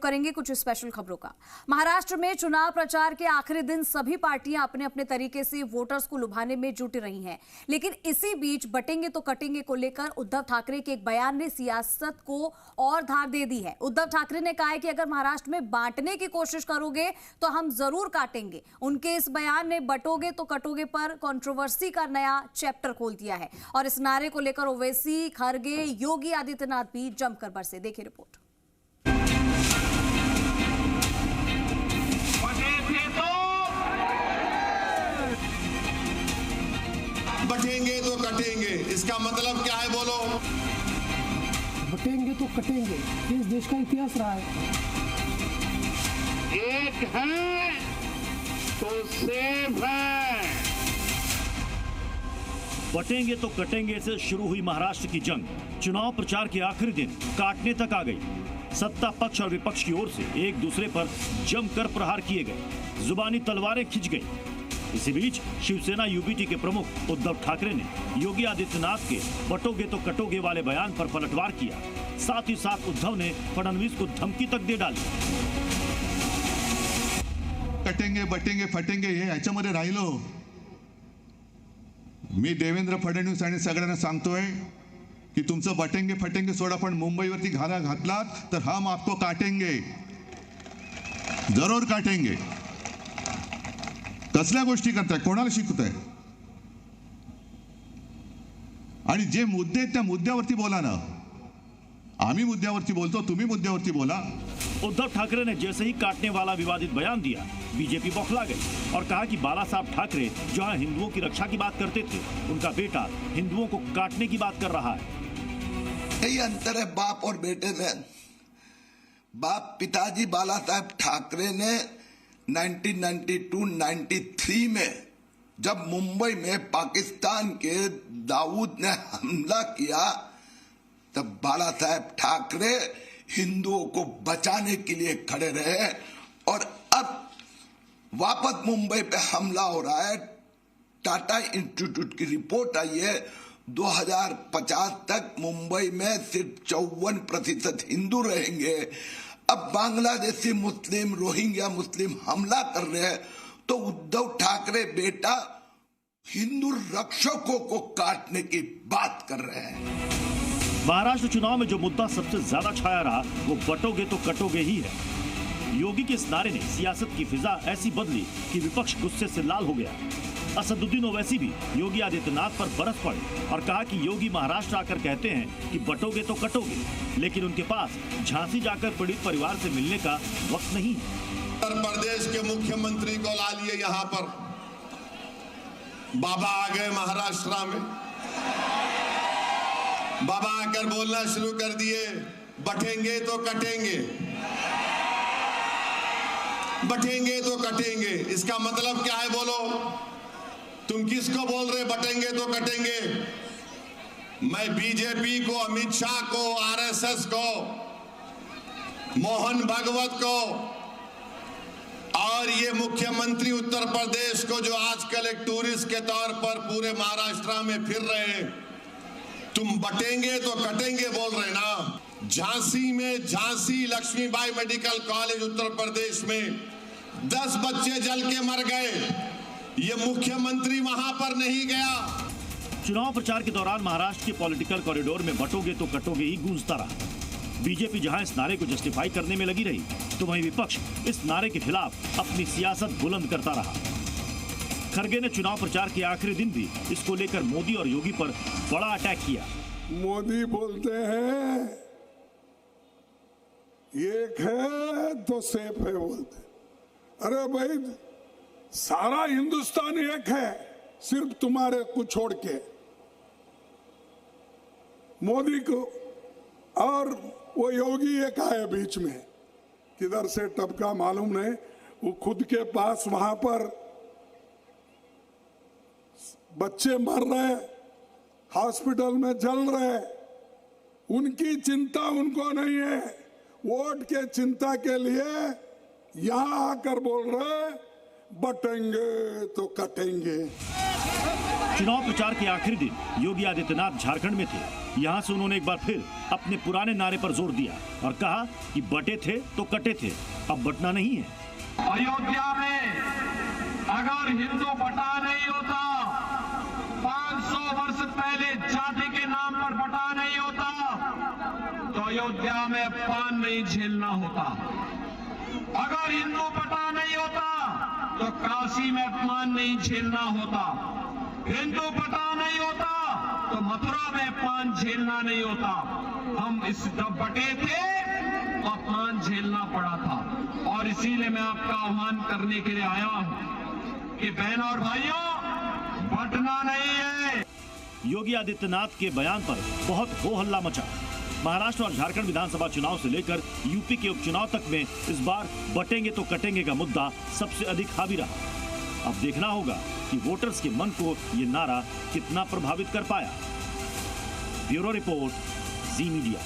करेंगे कुछ स्पेशल खबरों का। महाराष्ट्र में चुनाव प्रचार के आखिरी दिन सभी पार्टियां अपने अपने तरीके से वोटर्स को लुभाने में जुट रही हैं, लेकिन इसी बीच बटेंगे तो कटेंगे को लेकर उद्धव ठाकरे के एक बयान ने सियासत को और धार दे दी है। उद्धव ठाकरे ने कहा है कि अगर महाराष्ट्र में बांटने की कोशिश करोगे तो हम जरूर काटेंगे। उनके इस बयान ने बटोगे तो कटोगे पर कंट्रोवर्सी का नया चैप्टर खोल दिया है और इस नारे को लेकर ओवैसी, खरगे, योगी आदित्यनाथ भी जमकर बरसे। देखिए रिपोर्ट। बटेंगे तो कटेंगे, इसका मतलब क्या है बोलो? बटेंगे तो कटेंगे, ये इस देश का इतिहास रहा है। एक है तो सेफ है। बटेंगे तो कटेंगे से शुरू हुई महाराष्ट्र की जंग चुनाव प्रचार के आखिरी दिन काटने तक आ गई। सत्ता पक्ष और विपक्ष की ओर से एक दूसरे पर जमकर प्रहार किए गए, जुबानी तलवारें खिंच गई। इसी बीच शिवसेना यूबीटी के प्रमुख उद्धव ठाकरे ने योगी आदित्यनाथ के बटोगे तो कटोगे वाले बयान पर पलटवार किया। साथ ही साथ उद्धव ने फडणवीस को धमकी तक दे डाली। कटेंगे, बटेंगे, फटेंगे हे याच्यामध्ये राहिलो। मी देवेंद्र फडणवीस आणि सगळ्यांना सांगतोय की तुमचं बटेंगे फटेंगे सोडा, पण मुंबईवरती घाला घातलात तर हम आपको काटेंगे, जरूर काटेंगे। कसल्या गोष्टी करताय, कोणाला शिकवताय? आणि जे मुद्दे त्या मुद्द्यावरती बोला ना। आम्ही मुद्द्यावरती बोलतो, तुम्ही मुद्द्यावरती बोला। उद्धव ठाकरे ने जैसे ही काटने वाला विवादित बयान दिया, बीजेपी बौखला गई और कहा कि बाला साहब ठाकरे जहां हिंदुओं की रक्षा की बात करते थे, उनका बेटा हिंदुओं को काटने की बात कर रहा है। यही अंतर है बाप और बेटे में। बाप पिताजी बाला साहब ठाकरे ने 1992-93 में जब मुंबई में पाकिस्तान के दाऊद ने हमला किया, तब बाला साहब ठाकरे हिंदुओं को बचाने के लिए खड़े रहे और अब वापस मुंबई पे हमला हो रहा है। टाटा इंस्टीट्यूट की रिपोर्ट आई है 2050 तक मुंबई में सिर्फ 54% हिंदू रहेंगे। अब बांग्लादेशी मुस्लिम, रोहिंग्या मुस्लिम हमला कर रहे हैं, तो उद्धव ठाकरे बेटा हिंदू रक्षकों को काटने की बात कर रहे हैं। महाराष्ट्र चुनाव में जो मुद्दा सबसे ज्यादा छाया रहा वो बटोगे तो कटोगे ही है। योगी के इस नारे ने सियासत की फिजा ऐसी बदली कि विपक्ष गुस्से से लाल हो गया। असदुद्दीन ओवैसी भी योगी आदित्यनाथ पर बरस पड़े और कहा कि योगी महाराष्ट्र आकर कहते हैं कि बटोगे तो कटोगे, लेकिन उनके पास झांसी जाकर पीड़ित परिवार से मिलने का वक्त नहीं है। उत्तर प्रदेश के मुख्यमंत्री को ला लिए यहाँ पर, बाबा आ गए महाराष्ट्र में। बाबा आकर बोलना शुरू कर दिए, बटेंगे तो कटेंगे, बटेंगे तो कटेंगे। इसका मतलब क्या है बोलो? तुम किसको बोल रहे बटेंगे तो कटेंगे? मैं बीजेपी को, अमित शाह को, आरएसएस को, मोहन भागवत को और ये मुख्यमंत्री उत्तर प्रदेश को जो आजकल एक टूरिस्ट के तौर पर पूरे महाराष्ट्र में फिर रहे हैं, तुम बटेंगे तो कटेंगे बोल रहे ना। झांसी में, झांसी लक्ष्मीबाई मेडिकल कॉलेज उत्तर प्रदेश में 10 बच्चे जल के मर गए, ये मुख्यमंत्री वहां पर नहीं गया। चुनाव प्रचार के दौरान महाराष्ट्र के पॉलिटिकल कॉरिडोर में बटोगे तो कटोगे ही गूंजता रहा। बीजेपी जहां इस नारे को जस्टिफाई करने में लगी रही, तो वहीं विपक्ष इस नारे के खिलाफ अपनी सियासत बुलंद करता रहा। खरगे ने चुनाव प्रचार के आखिरी दिन भी इसको लेकर मोदी और योगी पर बड़ा अटैक किया। मोदी बोलते हैं एक है तो सेफ है बोलते। अरे भाई, सारा हिंदुस्तान एक है, सिर्फ तुम्हारे को छोड़ के। मोदी को और वो योगी एक आए बीच में, किधर से टपका मालूम नहीं। वो खुद के पास वहां पर बच्चे मर रहे, हॉस्पिटल में जल रहे, उनकी चिंता उनको नहीं है। वोट के चिंता के लिए यहां आकर बोल रहे बटेंगे तो कटेंगे। चुनाव प्रचार के आखिरी दिन योगी आदित्यनाथ झारखंड में थे। यहाँ से उन्होंने एक बार फिर अपने पुराने नारे पर जोर दिया और कहा कि बटे थे तो कटे थे, अब बटना नहीं है। अयोध्या में अगर हिंदू बटा नहीं होता, 500 वर्ष पहले जाति के नाम पर बटा नहीं होता, तो अयोध्या में पान नहीं झेलना होता। अगर हिंदू बटा नहीं होता तो काशी में पान नहीं झेलना होता। हिंदू बटा नहीं होता तो मथुरा में पान झेलना नहीं होता। हम इस बटे थे और पान झेलना पड़ा था, और इसीलिए मैं आपका आह्वान करने के लिए आया हूं कि बहन और भाइयों, बटना नहीं है। योगी आदित्यनाथ के बयान पर बहुत हो हल्ला मचा। महाराष्ट्र और झारखंड विधानसभा चुनाव से लेकर यूपी के उपचुनाव तक में इस बार बटेंगे तो कटेंगे का मुद्दा सबसे अधिक हावी रहा। अब देखना होगा कि वोटर्स के मन को ये नारा कितना प्रभावित कर पाया। ब्यूरो रिपोर्ट, जी मीडिया।